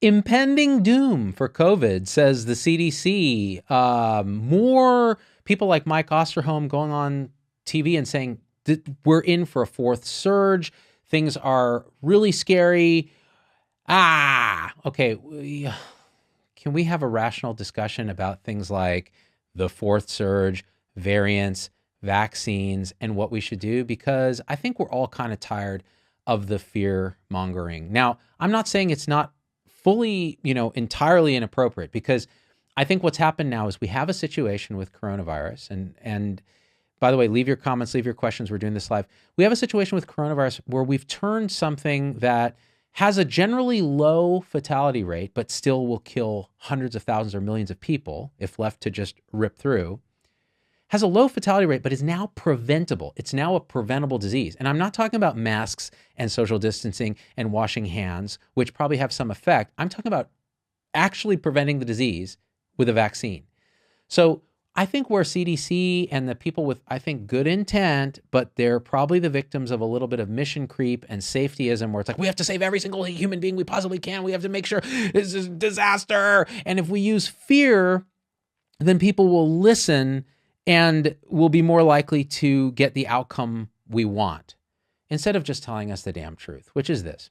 Impending doom for COVID, says the CDC. More people like Mike Osterholm going on TV and saying that we're in for a fourth surge. Things are really scary. Okay. Can we have a rational discussion about things like the fourth surge, variants, vaccines, and what we should do? Because I think we're all kind of tired of the fear mongering. Now, I'm not saying it's not fully, entirely inappropriate, because I think what's happened now is we have a situation with coronavirus, and by the way, leave your comments, leave your questions. We're doing this live. We have a situation with coronavirus where we've turned something that has a generally low fatality rate, but still will kill hundreds of thousands or millions of people if left to just rip through, has a low fatality rate, but is now preventable. It's now a preventable disease. And I'm not talking about masks and social distancing and washing hands, which probably have some effect. I'm talking about actually preventing the disease with a vaccine. So I think where CDC and the people with, I think, good intent, but they're probably the victims of a little bit of mission creep and safetyism, where it's like, we have to save every single human being we possibly can. We have to make sure this is a disaster. And if we use fear, then people will listen and will be more likely to get the outcome we want, instead of just telling us the damn truth, which is this.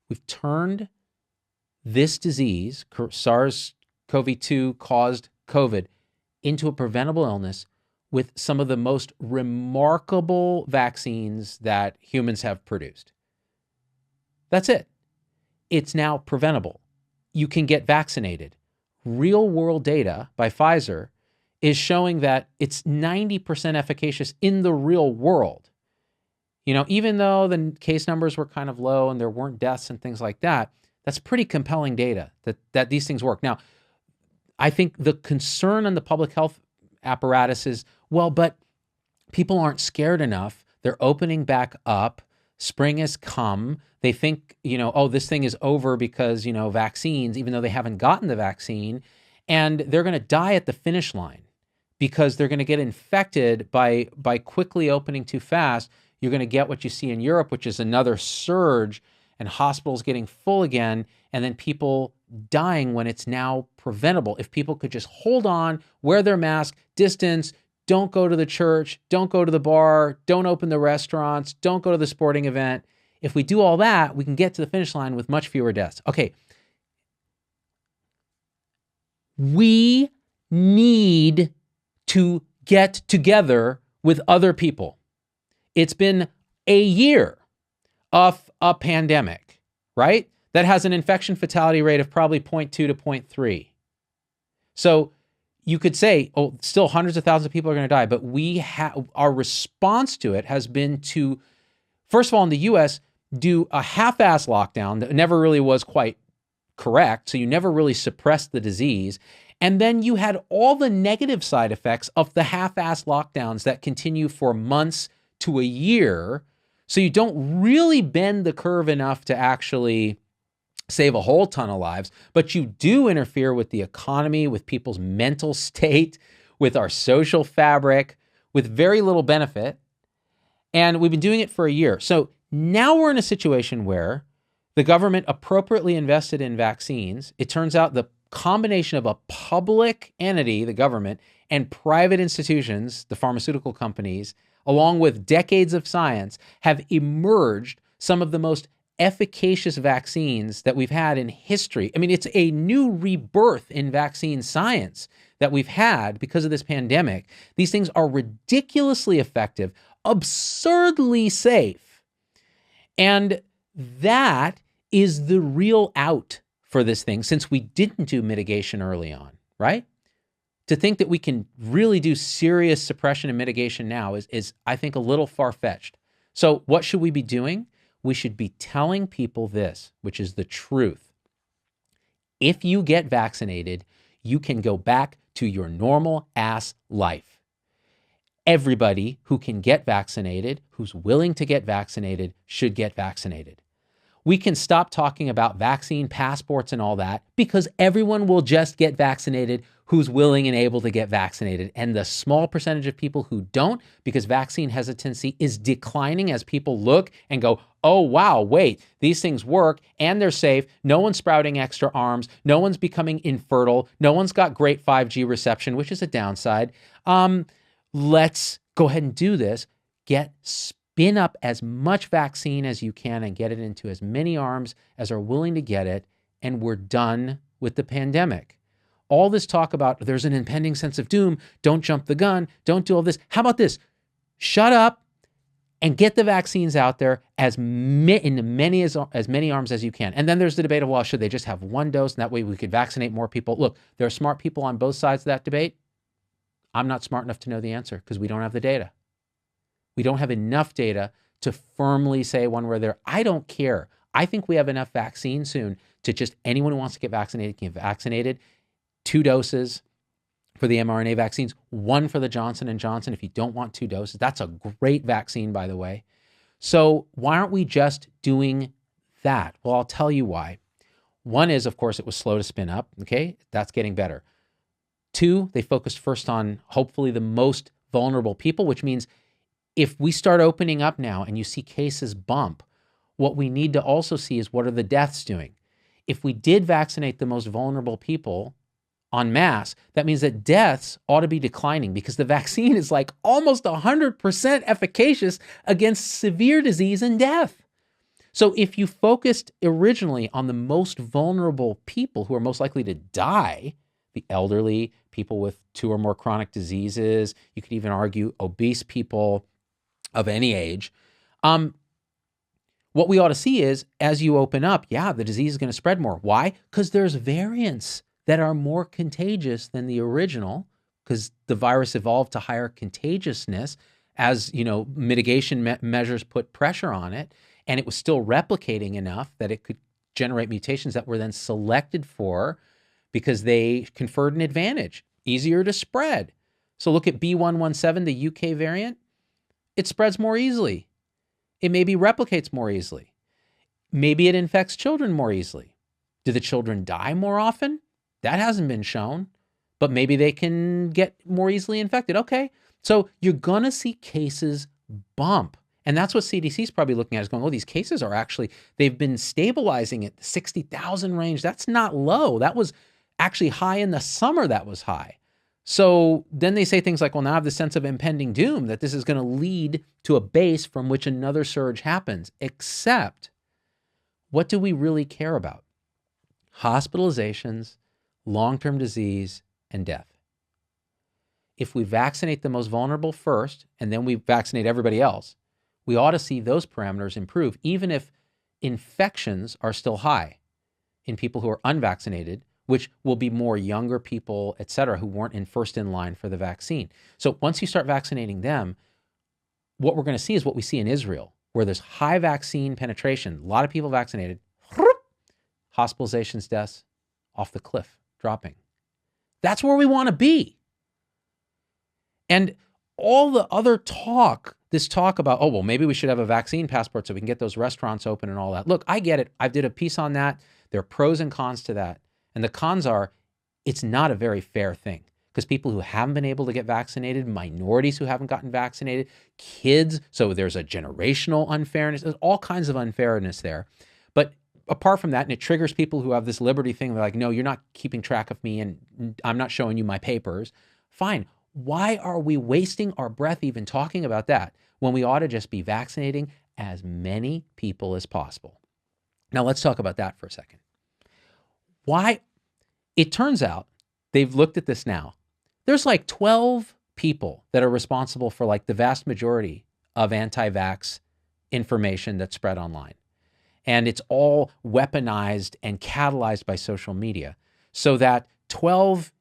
We've turned this disease, SARS-CoV-2 caused COVID, into a preventable illness with some of the most remarkable vaccines that humans have produced. That's it. It's now preventable. You can get vaccinated. Real world data by Pfizer is showing that it's 90% efficacious in the real world. Even though the case numbers were kind of low and there weren't deaths and things like that, that's pretty compelling data that these things work. Now, I think the concern on the public health apparatus is, well, but people aren't scared enough. They're opening back up. Spring has come. They think, this thing is over because, vaccines, even though they haven't gotten the vaccine, and they're going to die at the finish line because they're going to get infected by quickly opening too fast. You're going to get what you see in Europe, which is another surge and hospitals getting full again, and then people dying when it's now preventable. If people could just hold on, wear their mask, distance, don't go to the church, don't go to the bar, don't open the restaurants, don't go to the sporting event. If we do all that, we can get to the finish line with much fewer deaths. Okay. We need to get together with other people. It's been a year of a pandemic, right? That has an infection fatality rate of probably 0.2 to 0.3. So you could say, still hundreds of thousands of people are going to die, but our response to it has been to, first of all, in the US, do a half-ass lockdown that never really was quite correct. So you never really suppressed the disease. And then you had all the negative side effects of the half-ass lockdowns that continue for months to a year. So you don't really bend the curve enough to actually save a whole ton of lives, but you do interfere with the economy, with people's mental state, with our social fabric, with very little benefit. And we've been doing it for a year. So now we're in a situation where the government appropriately invested in vaccines. It turns out the combination of a public entity, the government, and private institutions, the pharmaceutical companies, along with decades of science, have emerged some of the most efficacious vaccines that we've had in history. I mean, it's a new rebirth in vaccine science that we've had because of this pandemic. These things are ridiculously effective, absurdly safe. And that is the real out for this thing, since we didn't do mitigation early on, right? To think that we can really do serious suppression and mitigation now is I think, a little far-fetched. So what should we be doing? We should be telling people this, which is the truth. If you get vaccinated, you can go back to your normal ass life. Everybody who can get vaccinated, who's willing to get vaccinated, should get vaccinated. We can stop talking about vaccine passports and all that, because everyone will just get vaccinated who's willing and able to get vaccinated. And the small percentage of people who don't, because vaccine hesitancy is declining as people look and go, oh, wow, wait, these things work and they're safe. No one's sprouting extra arms. No one's becoming infertile. No one's got great 5G reception, which is a downside. Let's go ahead and do this. Spin up as much vaccine as you can and get it into as many arms as are willing to get it. And we're done with the pandemic. All this talk about there's an impending sense of doom, don't jump the gun, don't do all this. How about this? Shut up and get the vaccines out there as many arms as you can. And then there's the debate of, well, should they just have one dose? And that way we could vaccinate more people. Look, there are smart people on both sides of that debate. I'm not smart enough to know the answer because we don't have the data. We don't have enough data to firmly say one way or the other. I don't care. I think we have enough vaccine soon to just anyone who wants to get vaccinated can get vaccinated. 2 doses for the mRNA vaccines, 1 for the Johnson & Johnson if you don't want 2 doses. That's a great vaccine, by the way. So why aren't we just doing that? Well, I'll tell you why. One is, of course, it was slow to spin up. Okay, that's getting better. 2, they focused first on hopefully the most vulnerable people, which means if we start opening up now and you see cases bump, what we need to also see is what are the deaths doing? If we did vaccinate the most vulnerable people en masse, that means that deaths ought to be declining because the vaccine is like almost 100% efficacious against severe disease and death. So if you focused originally on the most vulnerable people who are most likely to die, the elderly, people with 2 or more chronic diseases, you could even argue obese people of any age, what we ought to see is as you open up, yeah, the disease is going to spread more. Why? Because there's variants that are more contagious than the original because the virus evolved to higher contagiousness as, mitigation measures put pressure on it. And it was still replicating enough that it could generate mutations that were then selected for because they conferred an advantage, easier to spread. So look at B117, the UK variant. It spreads more easily. It maybe replicates more easily. Maybe it infects children more easily. Do the children die more often? That hasn't been shown, but maybe they can get more easily infected. Okay, so you're going to see cases bump. And that's what CDC is probably looking at is going, oh, these cases are actually, they've been stabilizing at the 60,000 range. That's not low. That was actually high in the summer. That was high. So then they say things like, well, now I have the sense of impending doom, that this is going to lead to a base from which another surge happens. Except, what do we really care about? Hospitalizations, long-term disease, and death. If we vaccinate the most vulnerable first, and then we vaccinate everybody else, we ought to see those parameters improve, even if infections are still high in people who are unvaccinated, which will be more younger people, et cetera, who weren't first in line for the vaccine. So once you start vaccinating them, what we're going to see is what we see in Israel, where there's high vaccine penetration, a lot of people vaccinated, hospitalizations, deaths off the cliff, dropping. That's where we want to be. And all the other talk, this talk about, oh, well, maybe we should have a vaccine passport so we can get those restaurants open and all that. Look, I get it. I did a piece on that. There are pros and cons to that. And the cons are, it's not a very fair thing because people who haven't been able to get vaccinated, minorities who haven't gotten vaccinated, kids, so there's a generational unfairness, there's all kinds of unfairness there. But apart from that, and it triggers people who have this liberty thing, they're like, no, you're not keeping track of me and I'm not showing you my papers. Fine. Why are we wasting our breath even talking about that when we ought to just be vaccinating as many people as possible? Now let's talk about that for a second. Why? It turns out, they've looked at this now. There's like 12 people that are responsible for like the vast majority of anti-vax information that's spread online. And it's all weaponized and catalyzed by social media. So that 12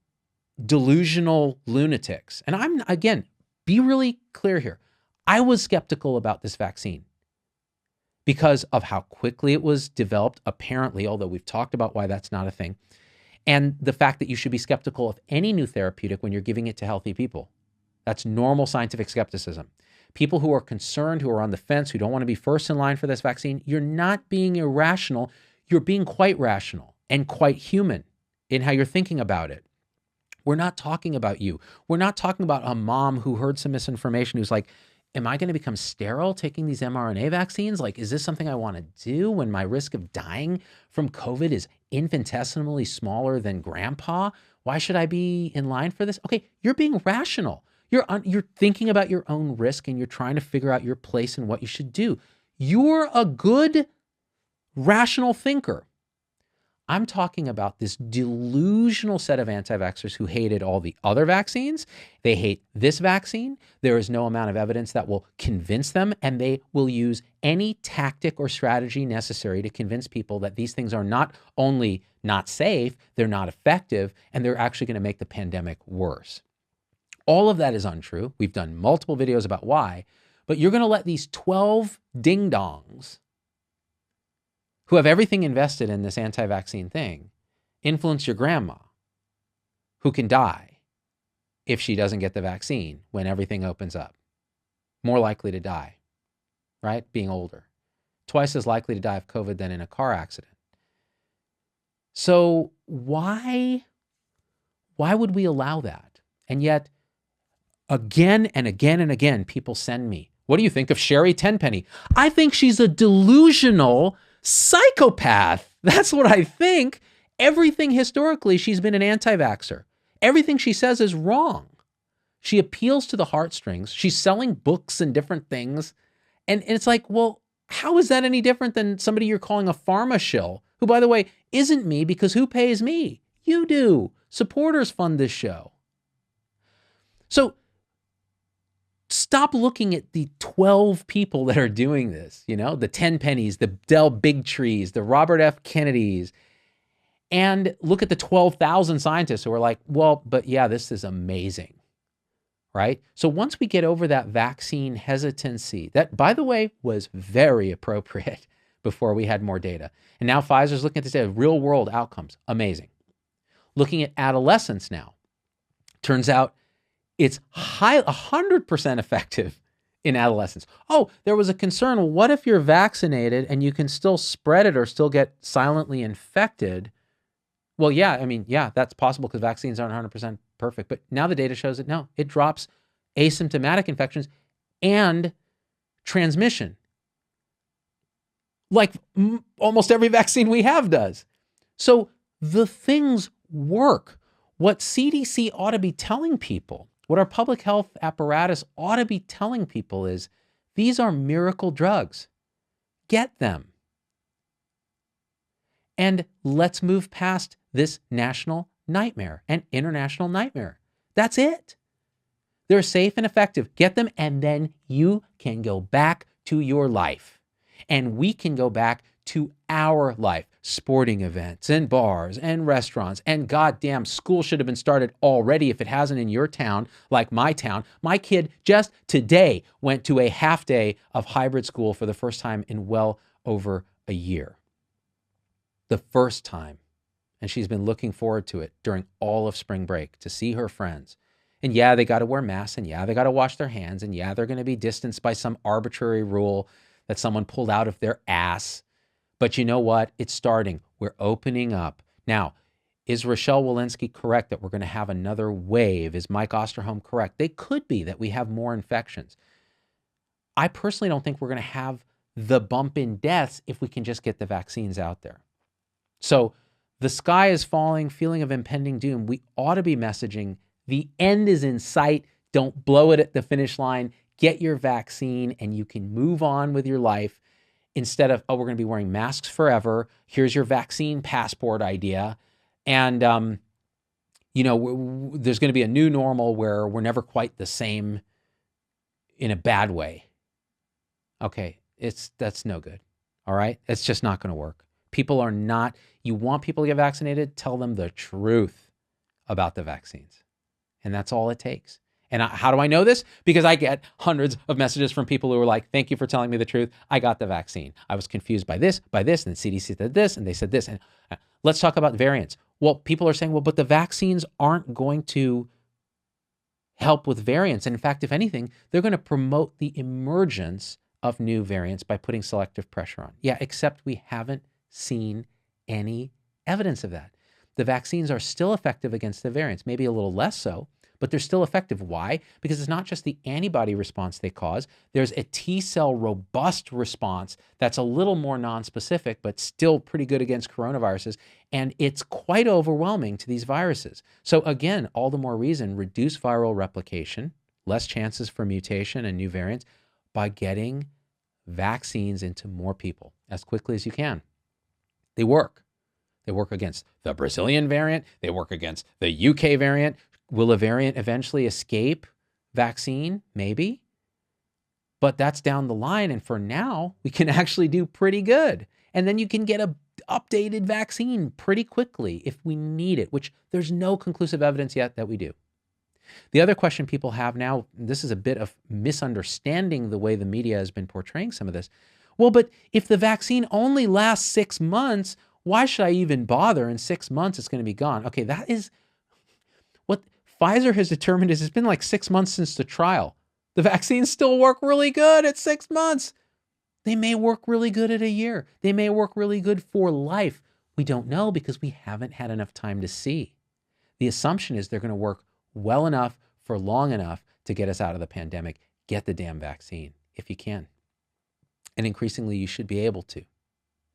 delusional lunatics, and I'm, again, be really clear here. I was skeptical about this vaccine because of how quickly it was developed, apparently, although we've talked about why that's not a thing, and the fact that you should be skeptical of any new therapeutic when you're giving it to healthy people. That's normal scientific skepticism. People who are concerned, who are on the fence, who don't want to be first in line for this vaccine, you're not being irrational. You're being quite rational and quite human in how you're thinking about it. We're not talking about you. We're not talking about a mom who heard some misinformation who's like, am I going to become sterile taking these mRNA vaccines? Like, is this something I want to do when my risk of dying from COVID is infinitesimally smaller than grandpa? Why should I be in line for this? Okay, you're being rational. You're thinking about your own risk and you're trying to figure out your place and what you should do. You're a good, rational thinker. I'm talking about this delusional set of anti-vaxxers who hated all the other vaccines. They hate this vaccine. There is no amount of evidence that will convince them, and they will use any tactic or strategy necessary to convince people that these things are not only not safe, they're not effective, and they're actually going to make the pandemic worse. All of that is untrue. We've done multiple videos about why, but you're going to let these 12 ding-dongs who have everything invested in this anti-vaccine thing influence your grandma, who can die if she doesn't get the vaccine when everything opens up. More likely to die, right? Being older. Twice as likely to die of COVID than in a car accident. So why would we allow that? And yet, again and again and again, people send me, what do you think of Sherry Tenpenny? I think she's a delusional psychopath. That's what I think. Everything historically, she's been an anti-vaxxer. Everything she says is wrong. She appeals to the heartstrings. She's selling books and different things. And it's like, well, how is that any different than somebody you're calling a pharma shill, who, by the way, isn't me, because who pays me? You do. Supporters fund this show. So stop looking at the 12 people that are doing this, the Tenpennies, the Del Bigtrees, the Robert F. Kennedys, and look at the 12,000 scientists who are like, well, but yeah, this is amazing, right? So once we get over that vaccine hesitancy, that, by the way, was very appropriate before we had more data. And now Pfizer's looking at this data, real world outcomes, amazing. Looking at adolescents now, turns out it's 100% effective in adolescents. Oh, there was a concern. Well, what if you're vaccinated and you can still spread it or still get silently infected? Well, yeah, that's possible because vaccines aren't 100% perfect. But now the data shows that no, it drops asymptomatic infections and transmission, like almost every vaccine we have does. So the things work. What CDC ought to be telling people, what our public health apparatus ought to be telling people is, these are miracle drugs. Get them. And let's move past this national nightmare and international nightmare. That's it. They're safe and effective. Get them, and then you can go back to your life. And we can go back to our life. Sporting events and bars and restaurants, and goddamn, school should have been started already if it hasn't in your town, like my town. My kid just today went to a half day of hybrid school for the first time in well over a year. The first time. And she's been looking forward to it during all of spring break to see her friends. And yeah, they got to wear masks, and yeah, they got to wash their hands, and yeah, they're going to be distanced by some arbitrary rule that someone pulled out of their ass. But you know what? It's starting. We're opening up. Now, is Rochelle Walensky correct that we're going to have another wave? Is Mike Osterholm correct? They could be, that we have more infections. I personally don't think we're going to have the bump in deaths if we can just get the vaccines out there. So the sky is falling, feeling of impending doom. We ought to be messaging, the end is in sight. Don't blow it at the finish line. Get your vaccine and you can move on with your life. Instead of, oh, we're going to be wearing masks forever. Here's your vaccine passport idea. And, there's going to be a new normal where we're never quite the same in a bad way. Okay, that's no good. All right? It's just not going to work. People are not, you want people to get vaccinated, tell them the truth about the vaccines. And that's all it takes. And how do I know this? Because I get hundreds of messages from people who are like, thank you for telling me the truth. I got the vaccine. I was confused by this, and the CDC said this, and they said this. And let's talk about variants. Well, people are saying, well, but the vaccines aren't going to help with variants. And in fact, if anything, they're going to promote the emergence of new variants by putting selective pressure on. Yeah, except we haven't seen any evidence of that. the vaccines are still effective against the variants, maybe a little less so, but they're still effective. Why? Because it's not just the antibody response they cause. There's a T cell robust response that's a little more nonspecific, but still pretty good against coronaviruses. And it's quite overwhelming to these viruses. So again, all the more reason, reduce viral replication, less chances for mutation and new variants by getting vaccines into more people as quickly as you can. They work. They work against the Brazilian variant. They work against the UK variant. Will a variant eventually escape vaccine? Maybe. But that's down the line. And for now, we can actually do pretty good. And then you can get an updated vaccine pretty quickly if we need it, which there's no conclusive evidence yet that we do. The other question people have now, this is a bit of misunderstanding the way the media has been portraying some of this. Well, but if the vaccine only lasts 6 months, why should I even bother? In 6 months, it's going to be gone. Okay, that is what Pfizer has determined is it's been like 6 months since the trial. The vaccines still work really good at 6 months. They may work really good at a year. They may work really good for life. We don't know because we haven't had enough time to see. The assumption is they're going to work well enough for long enough to get us out of the pandemic. Get the damn vaccine if you can. And increasingly, you should be able to,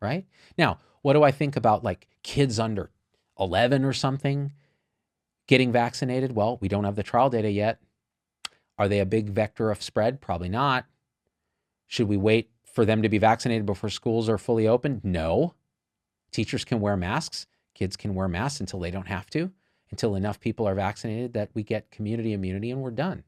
right? Now, what do I think about like kids under 11 or something getting vaccinated? Well, we don't have the trial data yet. Are they a big vector of spread? Probably not. Should we wait for them to be vaccinated before schools are fully open? No. Teachers can wear masks. Kids can wear masks until they don't have to, until enough people are vaccinated that we get community immunity and we're done.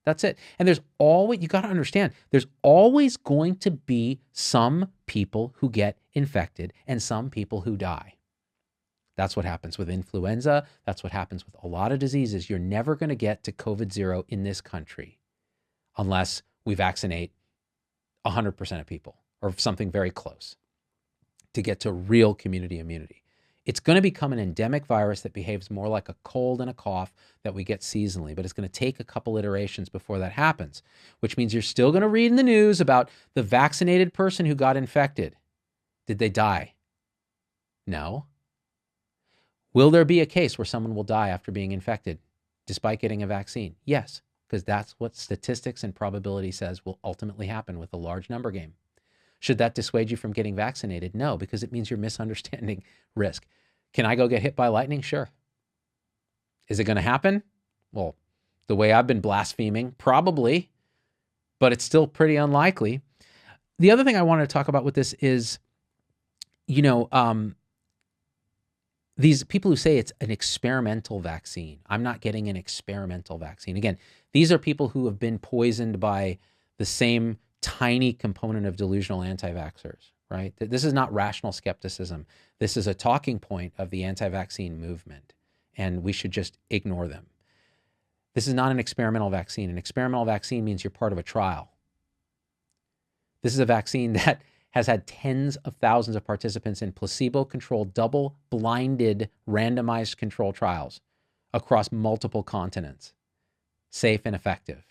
That's it. And there's always, you got to understand, there's always going to be some people who get infected and some people who die. That's what happens with influenza. That's what happens with a lot of diseases. You're never going to get to COVID-0 in this country unless we vaccinate 100% of people or something very close to get to real community immunity. It's going to become an endemic virus that behaves more like a cold and a cough that we get seasonally, but it's going to take a couple iterations before that happens, which means you're still going to read in the news about the vaccinated person who got infected. Did they die? No. Will there be a case where someone will die after being infected despite getting a vaccine? Yes, because that's what statistics and probability says will ultimately happen with a large number game. Should that dissuade you from getting vaccinated? No, because it means you're misunderstanding risk. Can I go get hit by lightning? Sure. Is it going to happen? Well, the way I've been blaspheming, probably, but it's still pretty unlikely. The other thing I wanted to talk about with this is, these people who say it's an experimental vaccine. I'm not getting an experimental vaccine. Again, these are people who have been poisoned by the same tiny component of delusional anti-vaxxers, right? This is not rational skepticism. This is a talking point of the anti-vaccine movement, and we should just ignore them. This is not an experimental vaccine. An experimental vaccine means you're part of a trial. This is a vaccine that has had tens of thousands of participants in placebo-controlled, double-blinded, randomized control trials across multiple continents. Safe and effective.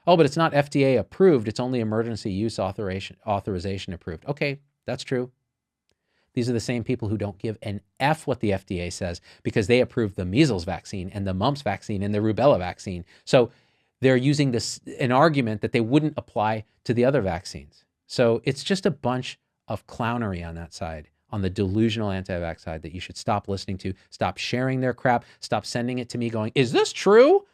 Oh, but it's not FDA approved. It's only emergency use authorization approved. Okay, that's true. These are the same people who don't give an F what the FDA says because they approved the measles vaccine and the mumps vaccine and the rubella vaccine. So they're using an argument that they wouldn't apply to the other vaccines. So it's just a bunch of clownery on that side, on the delusional anti-vax side that you should stop listening to, stop sharing their crap, stop sending it to me going, is this true?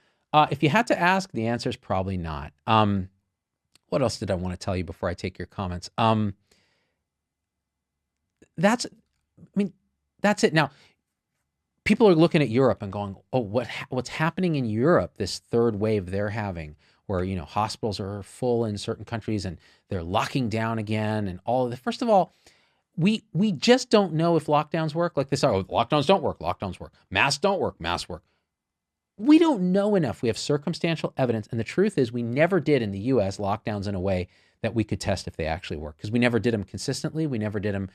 If you had to ask, the answer is probably not. What else did I want to tell you before I take your comments? That's it. Now, people are looking at Europe and going, oh, what's happening in Europe, this third wave they're having, where, hospitals are full in certain countries and they're locking down again and all of that. First of all, we just don't know if lockdowns work. Like this, lockdowns don't work, lockdowns work. Masks don't work, masks work. We don't know enough. We have circumstantial evidence. And the truth is we never did in the US lockdowns in a way that we could test if they actually work, because we never did them consistently. We never did them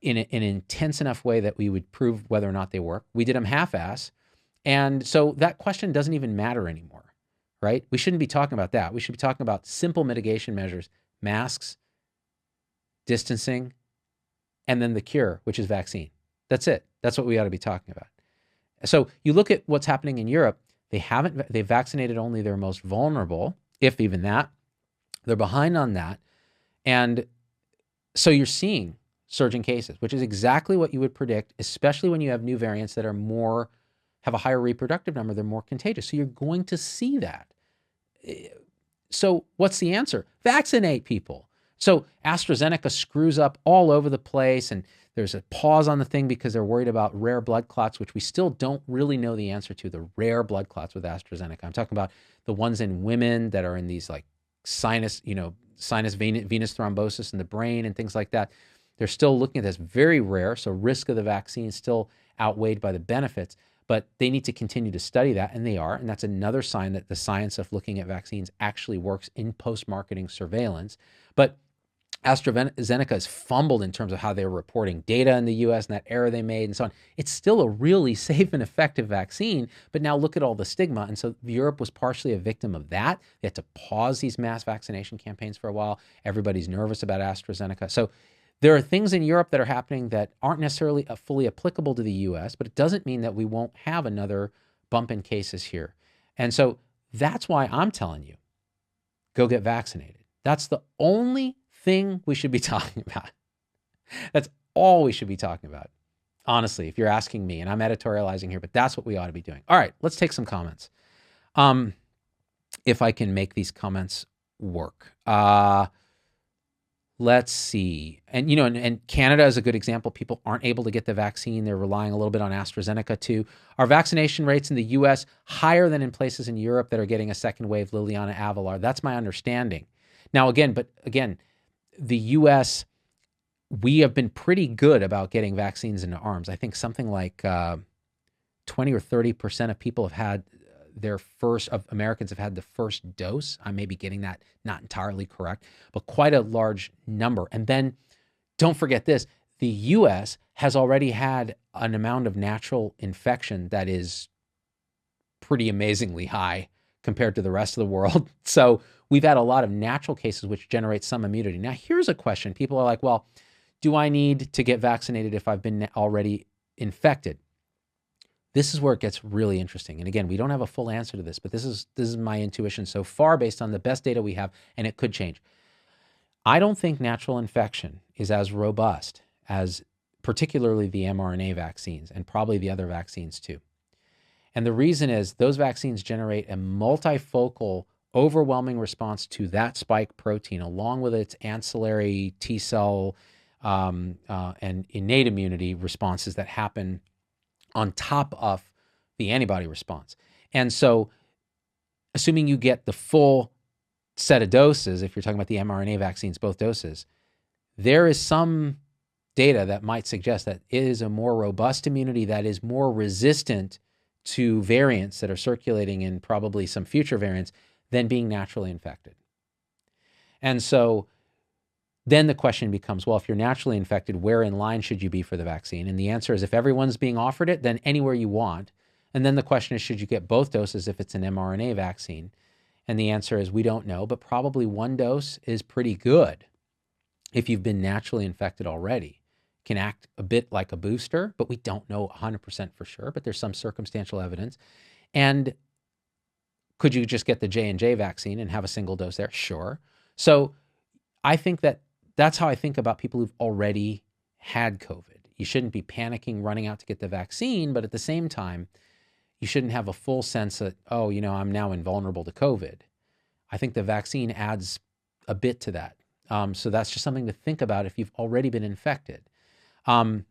in an intense enough way that we would prove whether or not they work. We did them half-ass. And so that question doesn't even matter anymore, right? We shouldn't be talking about that. We should be talking about simple mitigation measures, masks, distancing, and then the cure, which is vaccine. That's it. That's what we ought to be talking about. So you look at what's happening in Europe. They've vaccinated only their most vulnerable, if even that. They're behind on that. And so you're seeing surging cases, which is exactly what you would predict, especially when you have new variants that have a higher reproductive number, they're more contagious. So you're going to see that. So what's the answer? Vaccinate people. So AstraZeneca screws up all over the place, and there's a pause on the thing because they're worried about rare blood clots, which we still don't really know the answer to, the rare blood clots with AstraZeneca. I'm talking about the ones in women that are in these like venous thrombosis in the brain and things like that. They're still looking at this, very rare. So risk of the vaccine is still outweighed by the benefits, but they need to continue to study that, and they are. And that's another sign that the science of looking at vaccines actually works in post-marketing surveillance. But AstraZeneca has fumbled in terms of how they were reporting data in the US and that error they made and so on. It's still a really safe and effective vaccine, but now look at all the stigma. And so Europe was partially a victim of that. They had to pause these mass vaccination campaigns for a while. Everybody's nervous about AstraZeneca. So there are things in Europe that are happening that aren't necessarily fully applicable to the US, but it doesn't mean that we won't have another bump in cases here. And so that's why I'm telling you, go get vaccinated. That's the only thing we should be talking about. That's all we should be talking about. Honestly, if you're asking me, and I'm editorializing here, but that's what we ought to be doing. All right, let's take some comments. If I can make these comments work. Let's see. And, and Canada is a good example. People aren't able to get the vaccine. They're relying a little bit on AstraZeneca too. Our vaccination rates in the US higher than in places in Europe that are getting a second wave, Liliana Avalar. That's my understanding. Now, again, the US, we have been pretty good about getting vaccines into arms. I think something like 20 or 30% of people have had Americans have had the first dose. I may be getting that not entirely correct, but quite a large number. And then don't forget this, the US has already had an amount of natural infection that is pretty amazingly high compared to the rest of the world. So we've had a lot of natural cases which generate some immunity. Now, here's a question. People are like, well, do I need to get vaccinated if I've been already infected? This is where it gets really interesting. And again, we don't have a full answer to this, but this is my intuition so far based on the best data we have, and it could change. I don't think natural infection is as robust as particularly the mRNA vaccines and probably the other vaccines too. And the reason is those vaccines generate a multifocal, overwhelming response to that spike protein, along with its ancillary T cell and innate immunity responses that happen on top of the antibody response. And so assuming you get the full set of doses, if you're talking about the mRNA vaccines, both doses, there is some data that might suggest that it is a more robust immunity that is more resistant to variants that are circulating in probably some future variants than being naturally infected. And so then the question becomes, well, if you're naturally infected, where in line should you be for the vaccine? And the answer is if everyone's being offered it, then anywhere you want. And then the question is, should you get both doses if it's an mRNA vaccine? And the answer is we don't know, but probably one dose is pretty good if you've been naturally infected already. It can act a bit like a booster, but we don't know 100% for sure, but there's some circumstantial evidence. And could you just get the J&J vaccine and have a single dose there? Sure. So I think that's how I think about people who've already had COVID. You shouldn't be panicking, running out to get the vaccine, but at the same time, you shouldn't have a full sense that, oh, I'm now invulnerable to COVID. I think the vaccine adds a bit to that. So that's just something to think about if you've already been infected. Talking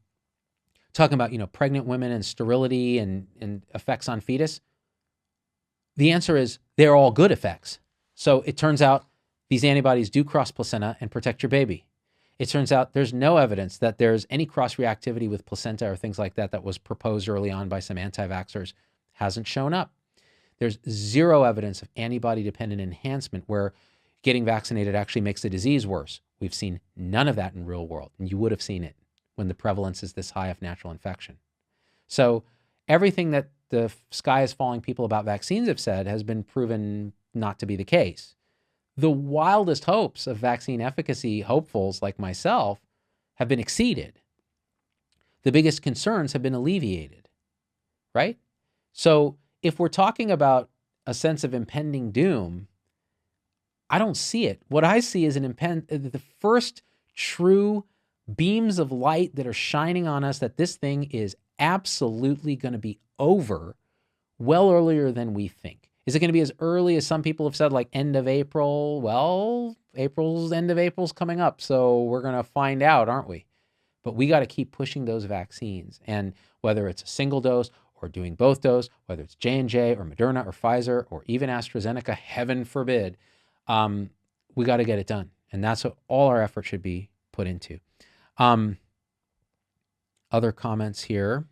about, pregnant women and sterility and effects on fetus. The answer is they're all good effects. So it turns out these antibodies do cross placenta and protect your baby. It turns out there's no evidence that there's any cross-reactivity with placenta or things like that was proposed early on by some anti-vaxxers. Hasn't shown up. There's zero evidence of antibody-dependent enhancement where getting vaccinated actually makes the disease worse. We've seen none of that in real world, and you would have seen it when the prevalence is this high of natural infection. So everything that the sky is falling people about vaccines have said has been proven not to be the case. The wildest hopes of vaccine efficacy hopefuls like myself have been exceeded. the biggest concerns have been alleviated, right? So if we're talking about a sense of impending doom, I don't see it. What I see is the first true beams of light that are shining on us that this thing is absolutely going to be over well earlier than we think. Is it going to be as early as some people have said, like end of April? Well, end of April's coming up, so we're going to find out, aren't we? But we got to keep pushing those vaccines. And whether it's a single dose or doing both doses, whether it's J&J or Moderna or Pfizer or even AstraZeneca, heaven forbid, we got to get it done. And that's what all our effort should be put into. Other comments here.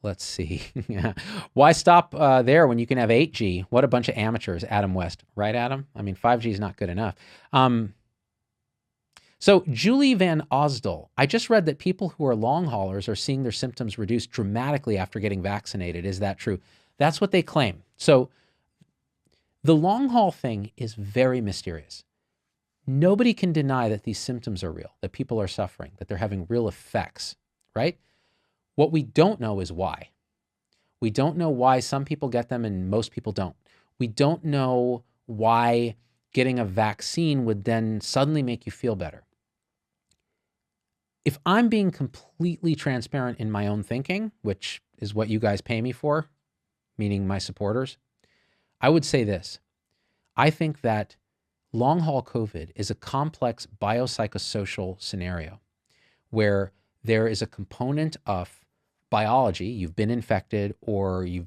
Let's see. Why stop there when you can have 8G? What a bunch of amateurs, Adam West. Right, Adam? I mean, 5G is not good enough. So Julie Van Osdal, I just read that people who are long haulers are seeing their symptoms reduce dramatically after getting vaccinated. Is that true? That's what they claim. So the long haul thing is very mysterious. Nobody can deny that these symptoms are real, that people are suffering, that they're having real effects, right? What we don't know is why. We don't know why some people get them and most people don't. We don't know why getting a vaccine would then suddenly make you feel better. If I'm being completely transparent in my own thinking, which is what you guys pay me for, meaning my supporters, I would say this. I think that long haul COVID is a complex biopsychosocial scenario where there is a component of biology. You've been infected or you've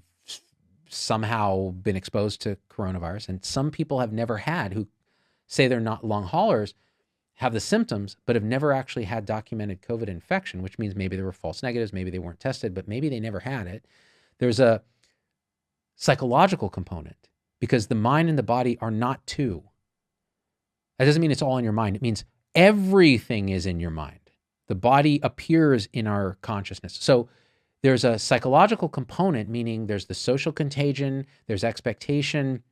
somehow been exposed to coronavirus. And some people have never had, who say they're not long haulers, have the symptoms, but have never actually had documented COVID infection, which means maybe there were false negatives, maybe they weren't tested, but maybe they never had it. There's a psychological component because the mind and the body are not two. That doesn't mean it's all in your mind. It means everything is in your mind. The body appears in our consciousness. So there's a psychological component, meaning there's the social contagion, there's expectation,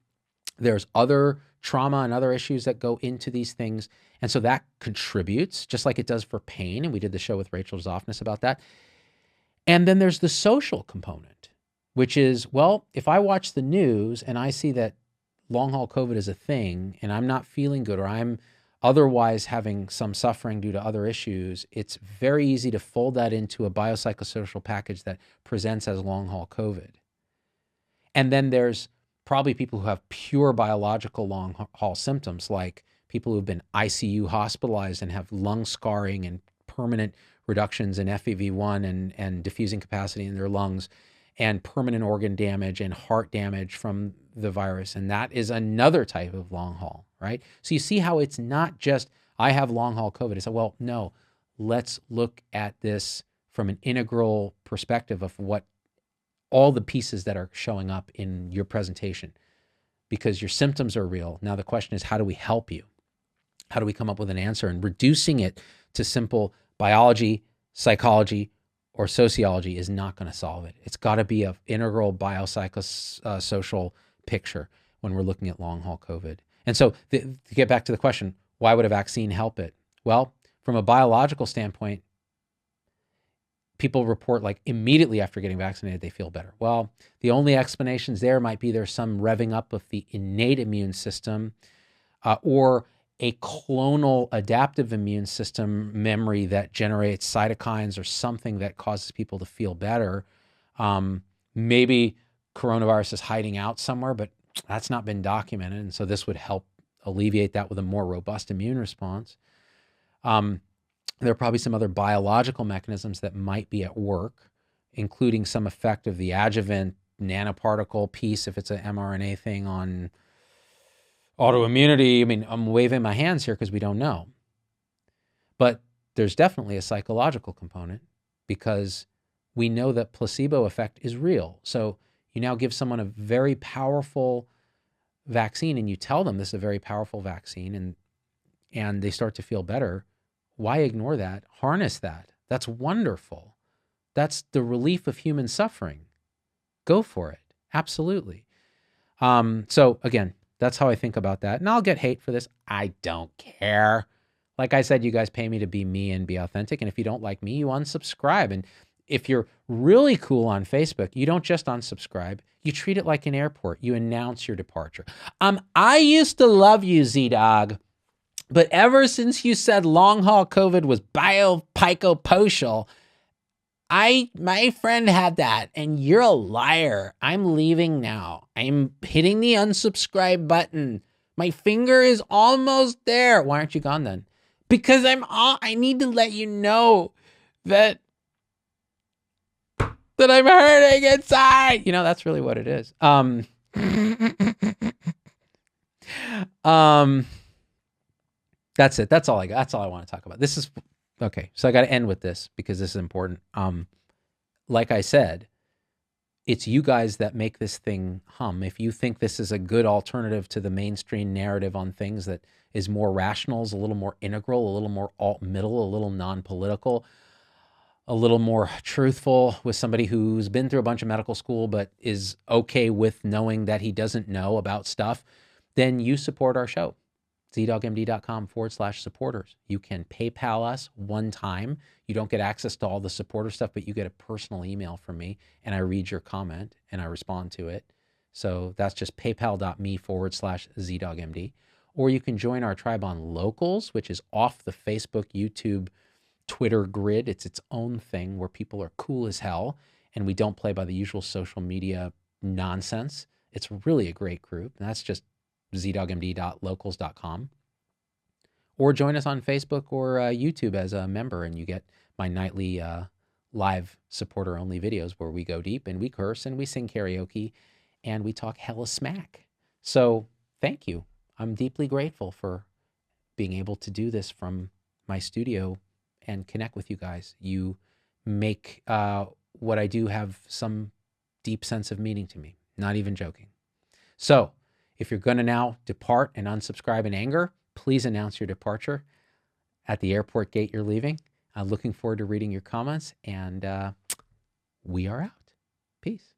there's other trauma and other issues that go into these things. And so that contributes, just like it does for pain. And we did the show with Rachel Zoffness about that. And then there's the social component, which is, well, if I watch the news and I see that long haul COVID is a thing and I'm not feeling good or I'm otherwise having some suffering due to other issues, it's very easy to fold that into a biopsychosocial package that presents as long haul COVID. And then there's probably people who have pure biological long haul symptoms, like people who've been ICU hospitalized and have lung scarring and permanent reductions in FEV1 and diffusing capacity in their lungs and permanent organ damage and heart damage from the virus. And that is another type of long haul, right? So you see how it's not just, I have long haul COVID. It's well, no, let's look at this from an integral perspective of what all the pieces that are showing up in your presentation, because your symptoms are real. Now the question is, how do we help you? How do we come up with an answer? And reducing it to simple biology, psychology, or sociology is not going to solve it. It's got to be an integral biopsychosocial picture when we're looking at long haul COVID. And so to get back to the question, why would a vaccine help it? Well, from a biological standpoint, people report like immediately after getting vaccinated, they feel better. Well, the only explanations there might be there's some revving up of the innate immune system or a clonal adaptive immune system memory that generates cytokines or something that causes people to feel better. Maybe coronavirus is hiding out somewhere, but that's not been documented. And so this would help alleviate that with a more robust immune response. There are probably some other biological mechanisms that might be at work, including some effect of the adjuvant nanoparticle piece, if it's an mRNA thing, on autoimmunity. I mean, I'm waving my hands here because we don't know. But there's definitely a psychological component because we know that placebo effect is real. So you now give someone a very powerful vaccine and you tell them this is a very powerful vaccine and they start to feel better. Why ignore that? Harness that. That's wonderful. That's the relief of human suffering. Go for it. Absolutely. So again, that's how I think about that. And I'll get hate for this. I don't care. Like I said, you guys pay me to be me and be authentic. And if you don't like me, you unsubscribe. And if you're really cool on Facebook, you don't just unsubscribe. You treat it like an airport. You announce your departure. I used to love you, Z-Dog. But ever since you said long haul COVID was biopicopostal, my friend had that, and you're a liar. I'm leaving now. I'm hitting the unsubscribe button. My finger is almost there. Why aren't you gone then? Because I need to let you know that I'm hurting inside. That's really what it is. That's it. That's all I got. That's all I want to talk about. This is okay. So I got to end with this because this is important. Like I said, it's you guys that make this thing hum. If you think this is a good alternative to the mainstream narrative on things that is more rational, is a little more integral, a little more alt-middle, a little non-political, a little more truthful, with somebody who's been through a bunch of medical school but is okay with knowing that he doesn't know about stuff, then you support our show. zdogmd.com/supporters. You can PayPal us one time. You don't get access to all the supporter stuff, but you get a personal email from me, and I read your comment and I respond to it. So that's just paypal.me/zdogmd. Or you can join our tribe on Locals, which is off the Facebook, YouTube, Twitter grid. It's its own thing where people are cool as hell, and we don't play by the usual social media nonsense. It's really a great group, and that's just zdogmd.locals.com. Or join us on Facebook or YouTube as a member, and you get my nightly live supporter-only videos where we go deep and we curse and we sing karaoke and we talk hella smack. So thank you. I'm deeply grateful for being able to do this from my studio and connect with you guys. You make what I do have some deep sense of meaning to me. Not even joking. So if you're going to now depart and unsubscribe in anger, please announce your departure at the airport gate you're leaving. I'm looking forward to reading your comments, and we are out. Peace.